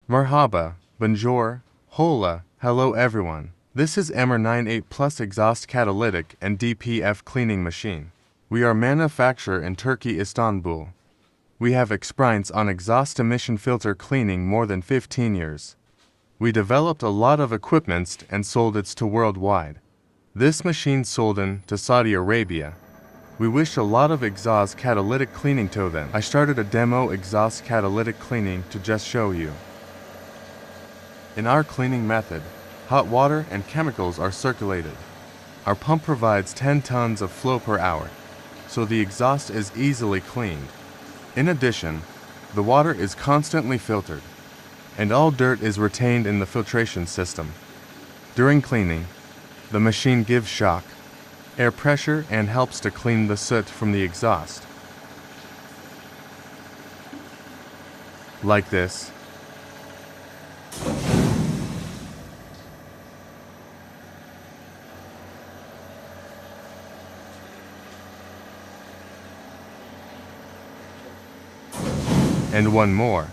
Marhaba, bonjour, hola, hello everyone. This is EMIRMAK Plus Exhaust Catalytic and DPF Cleaning Machine. We are manufacturer in Turkey, Istanbul. We have experience on exhaust emission filter cleaning more than 15 years. We developed a lot of equipments and sold it to worldwide. This machine sold to Saudi Arabia. We wish a lot of exhaust catalytic cleaning to them. I started a demo exhaust catalytic cleaning to just show you. In our cleaning method, hot water and chemicals are circulated. Our pump provides 10 tons of flow per hour, so the exhaust is easily cleaned. In addition, the water is constantly filtered, and all dirt is retained in the filtration system. During cleaning, the machine gives shock, air pressure, and helps to clean the soot from the exhaust. Like this. And one more.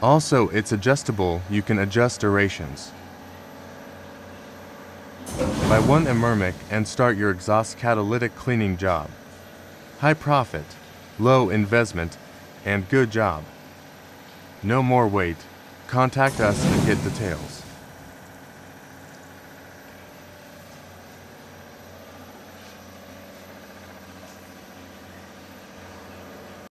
Also, it's adjustable, you can adjust durations. Buy one EMIRMAK and start your exhaust catalytic cleaning job. High profit, low investment, and good job. No more wait. Contact us and get details.